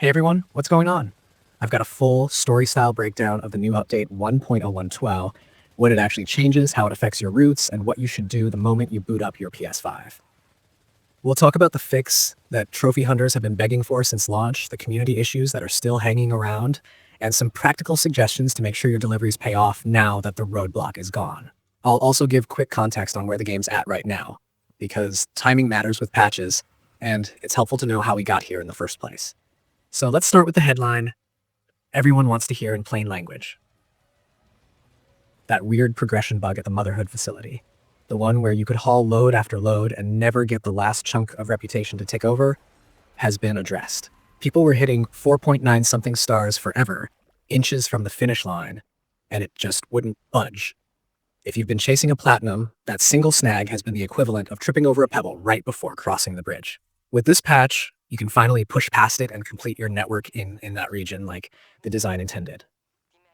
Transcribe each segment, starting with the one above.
Hey everyone, what's going on? I've got a full story-style breakdown of the new update 1.0112, what it actually changes, how it affects your routes, and what you should do the moment you boot up your PS5. We'll talk about the fix that trophy hunters have been begging for since launch, the community issues that are still hanging around, and some practical suggestions to make sure your deliveries pay off now that the roadblock is gone. I'll also give quick context on where the game's at right now, because timing matters with patches, and it's helpful to know how we got here in the first place. So let's start with the headline everyone wants to hear in plain language. That weird progression bug at the Motherhood facility. The one where you could haul load after load and never get the last chunk of reputation to take over has been addressed. People were hitting 4.9 something stars forever, inches from the finish line, and it just wouldn't budge. If you've been chasing a platinum, that single snag has been the equivalent of tripping over a pebble right before crossing the bridge. With this patch, you can finally push past it and complete your network in that region like the design intended.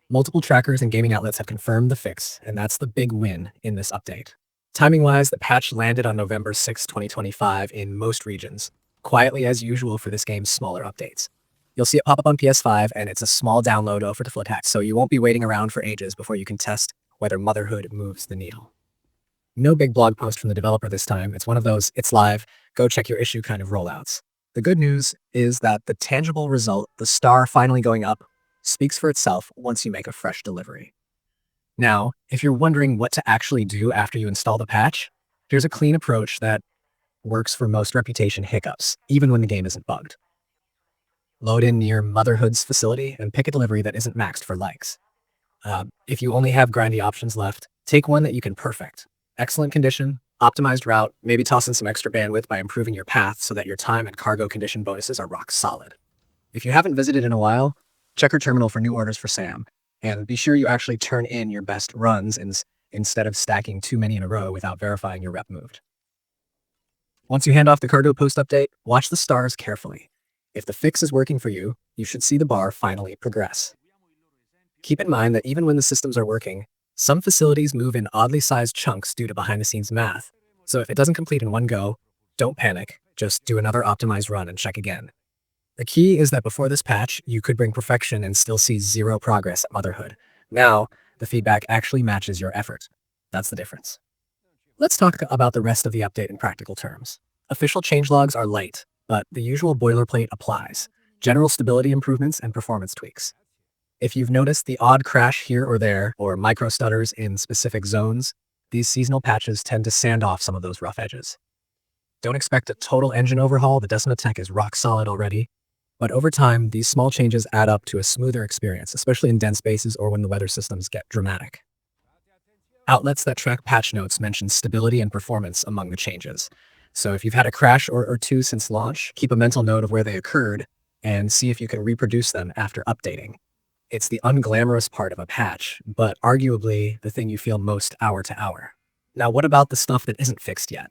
Multiple trackers and gaming outlets have confirmed the fix, and that's the big win in this update. Timing-wise, the patch landed on November 6, 2025 in most regions, quietly as usual for this game's smaller updates. You'll see it pop up on PS5, and it's a small download offer to Footax, so you won't be waiting around for ages before you can test whether Motherhood moves the needle. No big blog post from the developer this time. It's one of those, it's live, go check your issue kind of rollouts. The good news is that the tangible result, the star finally going up, speaks for itself once you make a fresh delivery. Now, if you're wondering what to actually do after you install the patch, here's a clean approach that works for most reputation hiccups, even when the game isn't bugged. Load in near Motherhood's facility and pick a delivery that isn't maxed for likes. If you only have grindy options left, take one that you can perfect. Excellent condition, optimized route, maybe toss in some extra bandwidth by improving your path so that your time and cargo condition bonuses are rock solid. If you haven't visited in a while, check your terminal for new orders for Sam, and be sure you actually turn in your best runs instead of stacking too many in a row without verifying your rep moved. Once you hand off the cargo post update, watch the stars carefully. If the fix is working for you, you should see the bar finally progress. Keep in mind that even when the systems are working, some facilities move in oddly sized chunks due to behind-the-scenes math. So if it doesn't complete in one go, don't panic, just do another optimized run and check again. The key is that before this patch, you could bring perfection and still see zero progress at Motherhood. Now, the feedback actually matches your effort. That's the difference. Let's talk about the rest of the update in practical terms. Official changelogs are light, but the usual boilerplate applies. General stability improvements and performance tweaks. If you've noticed the odd crash here or there, or micro stutters in specific zones, these seasonal patches tend to sand off some of those rough edges. Don't expect a total engine overhaul, the Decima tech is rock solid already, but over time, these small changes add up to a smoother experience, especially in dense spaces or when the weather systems get dramatic. Outlets that track patch notes mention stability and performance among the changes. So if you've had a crash or two since launch, keep a mental note of where they occurred and see if you can reproduce them after updating. It's the unglamorous part of a patch, but arguably the thing you feel most hour to hour. Now, what about the stuff that isn't fixed yet?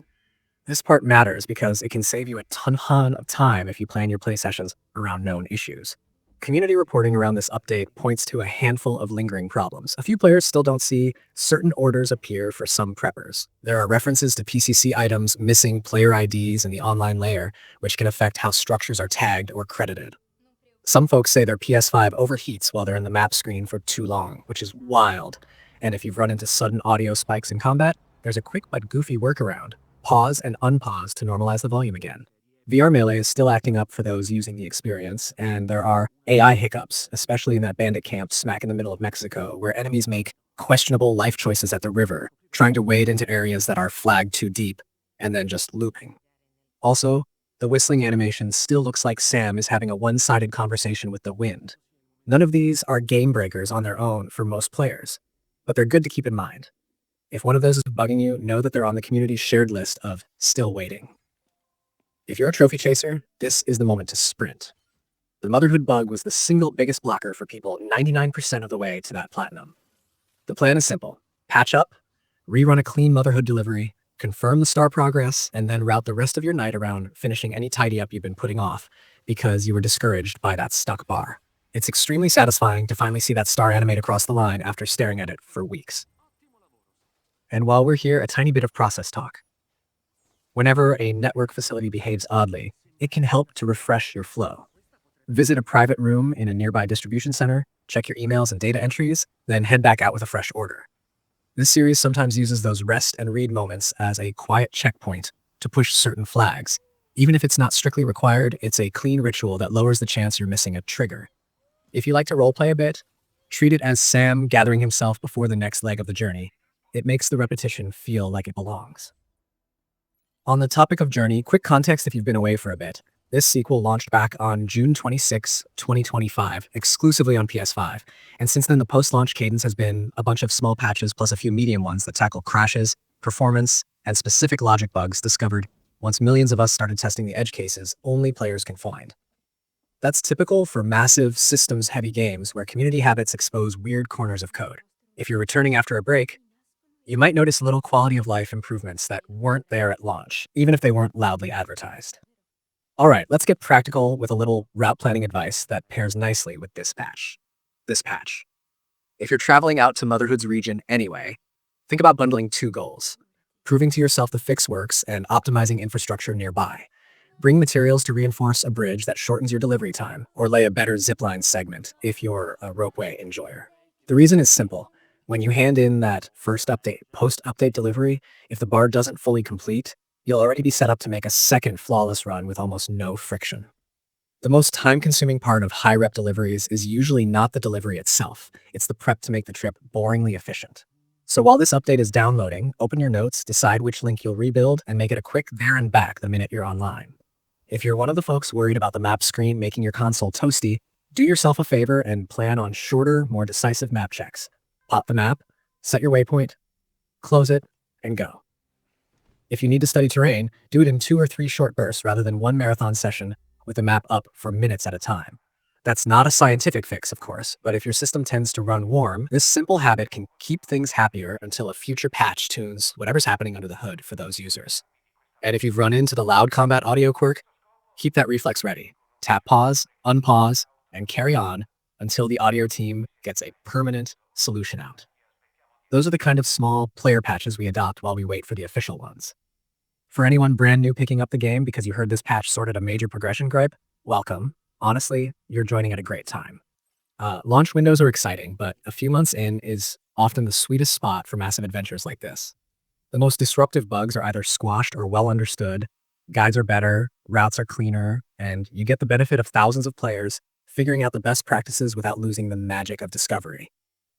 This part matters because it can save you a ton of time if you plan your play sessions around known issues. Community reporting around this update points to a handful of lingering problems. A few players still don't see certain orders appear for some preppers. There are references to PCC items missing player IDs in the online layer, which can affect how structures are tagged or credited. Some folks say their PS5 overheats while they're in the map screen for too long, which is wild. And if you've run into sudden audio spikes in combat, there's a quick but goofy workaround. Pause and unpause to normalize the volume again. VR Melee is still acting up for those using the experience, and there are AI hiccups, especially in that bandit camp smack in the middle of Mexico, where enemies make questionable life choices at the river, trying to wade into areas that are flagged too deep, and then just looping. Also, the whistling animation still looks like Sam is having a one-sided conversation with the wind. None of these are game breakers on their own for most players, but they're good to keep in mind. If one of those is bugging you, know that they're on the community's shared list of still waiting. If you're a trophy chaser, this is the moment to sprint. The Motherhood bug was the single biggest blocker for people 99% of the way to that platinum. The plan is simple. Patch up, rerun a clean Motherhood delivery, confirm the star progress, and then route the rest of your night around finishing any tidy up you've been putting off because you were discouraged by that stuck bar. It's extremely satisfying to finally see that star animate across the line after staring at it for weeks. And while we're here, a tiny bit of process talk. Whenever a network facility behaves oddly, it can help to refresh your flow. Visit a private room in a nearby distribution center, check your emails and data entries, then head back out with a fresh order. This series sometimes uses those rest and read moments as a quiet checkpoint to push certain flags. Even if it's not strictly required, it's a clean ritual that lowers the chance you're missing a trigger. If you like to roleplay a bit, treat it as Sam gathering himself before the next leg of the journey. It makes the repetition feel like it belongs. On the topic of journey, quick context if you've been away for a bit. This sequel launched back on June 26, 2025, exclusively on PS5. And since then, the post-launch cadence has been a bunch of small patches plus a few medium ones that tackle crashes, performance, and specific logic bugs discovered once millions of us started testing the edge cases only players can find. That's typical for massive, systems-heavy games where community habits expose weird corners of code. If you're returning after a break, you might notice little quality of life improvements that weren't there at launch, even if they weren't loudly advertised. All right, let's get practical with a little route planning advice that pairs nicely with this patch. If you're traveling out to Motherhood's region anyway, think about bundling two goals: proving to yourself the fix works and optimizing infrastructure nearby. Bring materials to reinforce a bridge that shortens your delivery time, or lay a better zipline segment if you're a ropeway enjoyer. The reason is simple. When you hand in that first update, post-update delivery, if the bar doesn't fully complete, you'll already be set up to make a second flawless run with almost no friction. The most time-consuming part of high-rep deliveries is usually not the delivery itself. It's the prep to make the trip boringly efficient. So while this update is downloading, open your notes, decide which link you'll rebuild, and make it a quick there and back the minute you're online. If you're one of the folks worried about the map screen making your console toasty, do yourself a favor and plan on shorter, more decisive map checks. Pop the map, set your waypoint, close it, and go. If you need to study terrain, do it in 2 or 3 short bursts rather than one marathon session with the map up for minutes at a time. That's not a scientific fix, of course, but if your system tends to run warm, this simple habit can keep things happier until a future patch tunes whatever's happening under the hood for those users. And if you've run into the loud combat audio quirk, keep that reflex ready. Tap pause, unpause, and carry on until the audio team gets a permanent solution out. Those are the kind of small player patches we adopt while we wait for the official ones. For anyone brand new picking up the game because you heard this patch sorted a major progression gripe, welcome. Honestly, you're joining at a great time. Launch windows are exciting, but a few months in is often the sweetest spot for massive adventures like this. The most disruptive bugs are either squashed or well understood, guides are better, routes are cleaner, and you get the benefit of thousands of players figuring out the best practices without losing the magic of discovery.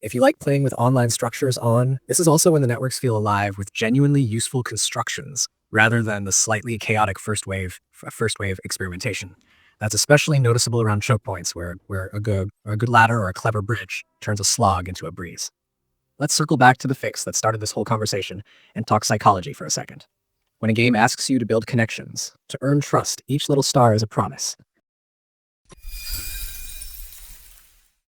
If you like playing with online structures this is also when the networks feel alive with genuinely useful constructions rather than the slightly chaotic first wave experimentation. That's especially noticeable around choke points where a good ladder or a clever bridge turns a slog into a breeze. Let's circle back to the fix that started this whole conversation and talk psychology for a second. When a game asks you to build connections, to earn trust, each little star is a promise.